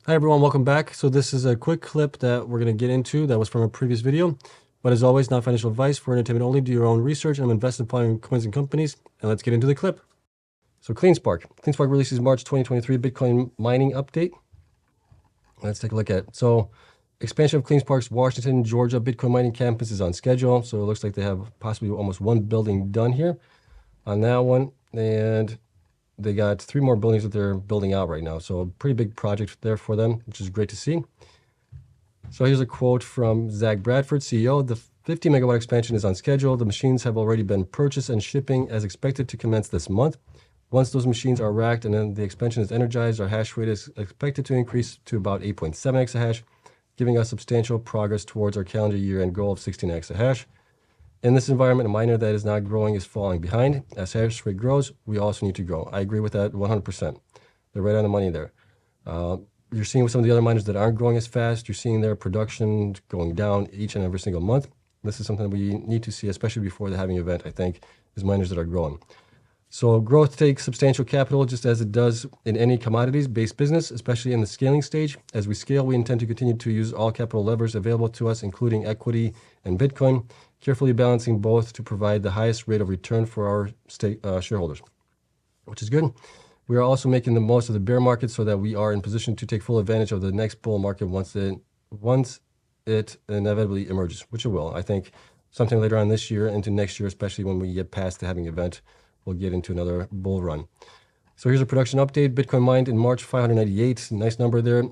Hi everyone, welcome back. So this is a quick clip that we're going to get into that was from a previous video. But as always, not financial advice, for entertainment only. Do your own research and invest in following coins and companies. And let's get into the clip. So Cleanspark. Cleanspark releases March 2023 Bitcoin mining update. Let's take a look at it. So expansion of Cleanspark's Washington, Georgia Bitcoin mining campus is on schedule. So it looks like they have possibly almost one building done here on that one. And they got 3 more buildings that they're building out right now. So a pretty big project there for them, which is great to see. So here's a quote from Zach Bradford, CEO. The 50 megawatt expansion is on schedule. The machines have already been purchased and shipping as expected to commence this month. Once those machines are racked and then the expansion is energized, our hash rate is expected to increase to about 8.7 exahash, giving us substantial progress towards our calendar year-end goal of 16 exahash. In this environment, a miner that is not growing is falling behind. As hash rate grows, we also need to grow. I agree with that 100%. They're right on the money there. You're seeing with some of the other miners that aren't growing as fast, you're seeing their production going down each and every single month. This is something we need to see, especially before the halving event, I think, is miners that are growing. So growth takes substantial capital, just as it does in any commodities-based business, especially in the scaling stage. As we scale, we intend to continue to use all capital levers available to us, including equity and Bitcoin, carefully balancing both to provide the highest rate of return for our shareholders, which is good. We are also making the most of the bear market so that we are in position to take full advantage of the next bull market once it inevitably emerges, which it will. I think sometime later on this year into next year, especially when we get past the halving event, we'll get into another bull run. So here's a production update. Bitcoin mined in March, 598. Nice number there.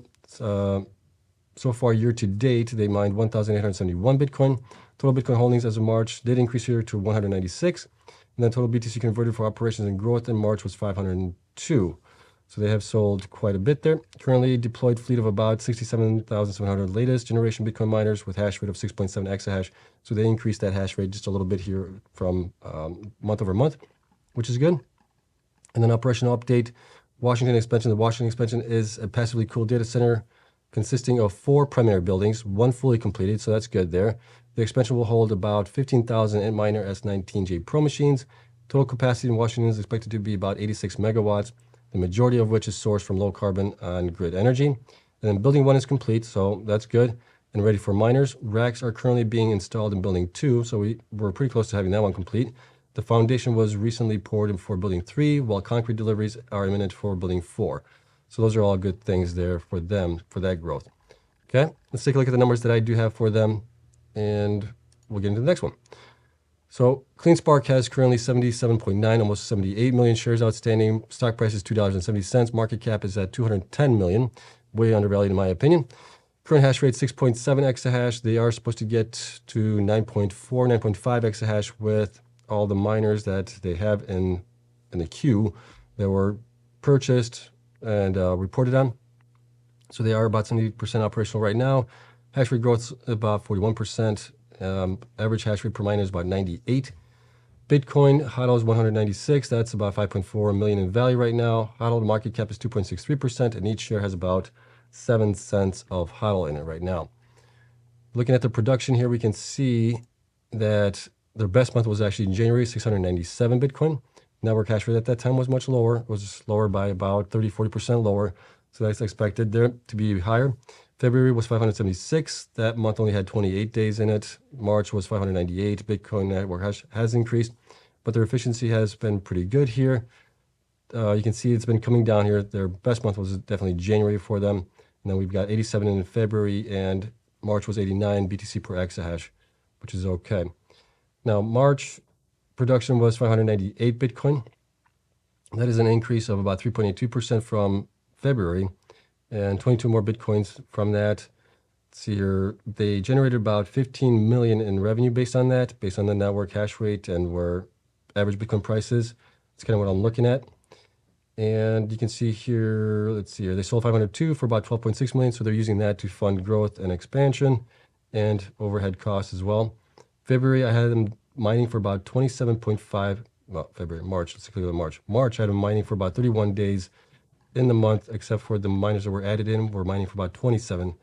So far, year to date, they mined 1,871 Bitcoin. Total Bitcoin holdings as of March did increase here to 196. And then total BTC converted for operations and growth in March was 502. So they have sold quite a bit there. Currently deployed fleet of about 67,700 latest generation Bitcoin miners with hash rate of 6.7 exahash. So they increased that hash rate just a little bit here from month over month, which is good. And then operational update, Washington expansion. The Washington expansion is a passively cooled data center consisting of 4 primary buildings, 1 fully completed, so that's good there. The expansion will hold about 15,000 Antminer S19j Pro machines. Total capacity in Washington is expected to be about 86 megawatts, the majority of which is sourced from low carbon on-grid energy. And then building 1 is complete, so that's good and ready for miners. Racks are currently being installed in building 2, so we're pretty close to having that one complete. The foundation was recently poured in for building 3, while concrete deliveries are imminent for building 4. So those are all good things there for them, for that growth. Okay, let's take a look at the numbers that I do have for them, and we'll get into the next one. So Cleanspark has currently 77.9, almost 78 million shares outstanding. Stock price is $2.70. Market cap is at 210 million, way undervalued in my opinion. Current hash rate 6.7 exahash. They are supposed to get to 9.4, 9.5 exahash with all the miners that they have in the queue that were purchased and reported on. So they are about 70% operational right now. Hash rate growth about 41%. Average hash rate per miner is about 98. Bitcoin HODL is 196. That's about 5.4 million in value right now. HODL market cap is 2.63%, and each share has about 7 cents of HODL in it right now. Looking at the production here, we can see that their best month was actually in January, 697 Bitcoin. Network hash rate at that time was much lower. It was lower by about 30-40% lower. So that's expected there to be higher. February was 576. That month only had 28 days in it. March was 598. Bitcoin network hash has increased, but their efficiency has been pretty good here. You can see it's been coming down here. Their best month was definitely January for them. And then we've got 87 in February, and March was 89 BTC per exahash, which is okay. Now, March production was 598 Bitcoin. That is an increase of about 3.82% from February, and 22 more Bitcoins from that. Let's see here, they generated about 15 million in revenue based on that, based on the network hash rate and where average Bitcoin price is. That's kind of what I'm looking at. And you can see here, let's see here, they sold 502 for about 12.6 million, so they're using that to fund growth and expansion and overhead costs as well. February, I had them mining for about 27.5, well, March, let's look at March. March, I had them mining for about 31 days in the month, except for the miners that were added in, were mining for about 27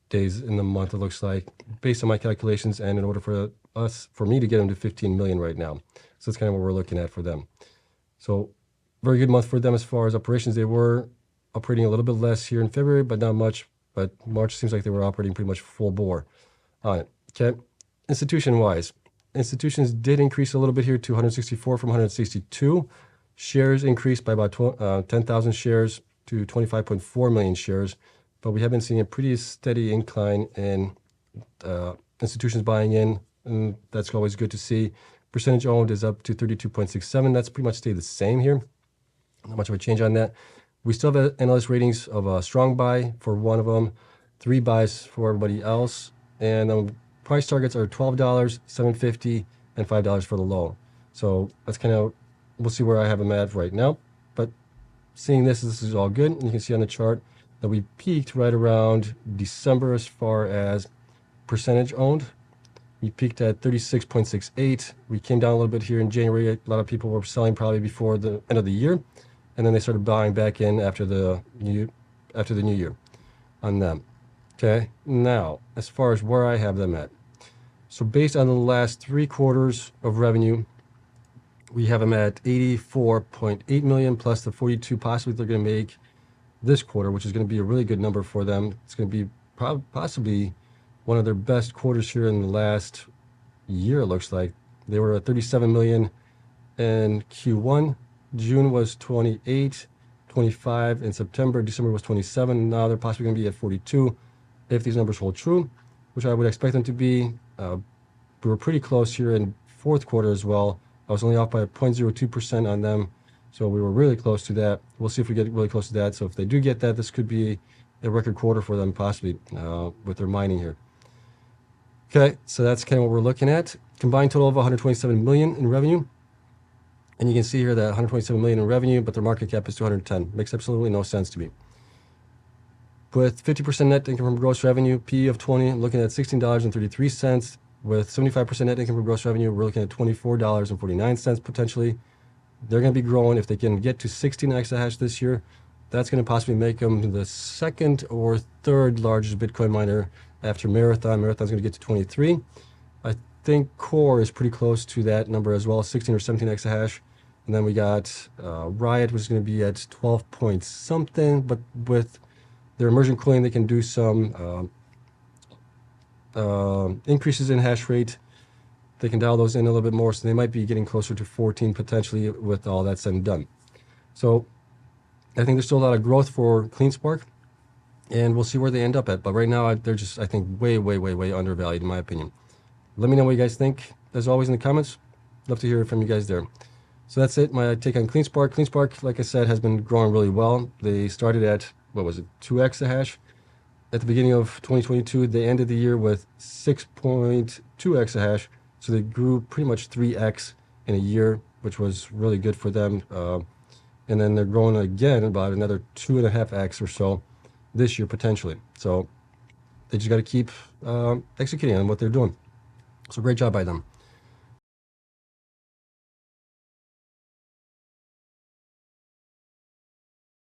days in the month, it looks like, based on my calculations, and in order for me to get them to 15 million right now. So that's kind of what we're looking at for them. So very good month for them as far as operations. They were operating a little bit less here in February, but not much. But March seems like they were operating pretty much full bore on it. Okay, institution-wise, institutions did increase a little bit here to 164 from 162. Shares increased by about 10,000 shares to 25.4 million shares, but we have been seeing a pretty steady incline in institutions buying in, and that's always good to see. Percentage owned is up to 32.67. That's pretty much stayed the same here. Not much of a change on that. We still have analyst ratings of a strong buy for one of them, 3 buys for everybody else, and price targets are $12, $7.50, and $5 for the low. So that's kind of, we'll see where I have them at right now. But seeing this is all good. And you can see on the chart that we peaked right around December as far as percentage owned. We peaked at 36.68. We came down a little bit here in January. A lot of people were selling probably before the end of the year, and then they started buying back in after the new year on them. Okay, now as far as where I have them at, so based on the last 3 quarters of revenue, we have them at 84.8 million plus the 42 possibly they're going to make this quarter, which is going to be a really good number for them. It's going to be possibly one of their best quarters here in the last year, it looks like. They were at 37 million in Q1. June was 28, 25 in September. December was 27. Now they're possibly going to be at 42 if these numbers hold true, which I would expect them to be. We were pretty close here in 4th quarter as well. I was only off by 0.02% on them, so we were really close to that. We'll see if we get really close to that. So if they do get that, this could be a record quarter for them possibly with their mining here. Okay, so that's kind of what we're looking at. Combined total of 127 million in revenue. And you can see here that 127 million in revenue, but their market cap is 210. Makes absolutely no sense to me. With 50% net income from gross revenue, PE of 20, I'm looking at $16.33. With 75% net income from gross revenue, we're looking at $24.49 potentially. They're going to be growing. If they can get to 16 exahash this year, that's going to possibly make them the 2nd or 3rd largest Bitcoin miner after Marathon. Marathon's going to get to 23. I think Core is pretty close to that number as well, 16 or 17 exahash. And then we got Riot, which is going to be at 12 point something, but with their immersion cooling, they can do some increases in hash rate. They can dial those in a little bit more, so they might be getting closer to 14 potentially with all that said and done. So I think there's still a lot of growth for Cleanspark, and we'll see where they end up at. But right now, they're just, I think, way undervalued in my opinion. Let me know what you guys think, as always, in the comments. Love to hear from you guys there. So that's it, my take on Cleanspark. Cleanspark, like I said, has been growing really well. They started at, what was it, 2 exahash at the beginning of 2022. They ended the year with 6.2 exahash. So they grew pretty much 3x in a year, which was really good for them. And then they're growing again about another 2.5x or so this year potentially. So they just got to keep executing on what they're doing. So great job by them.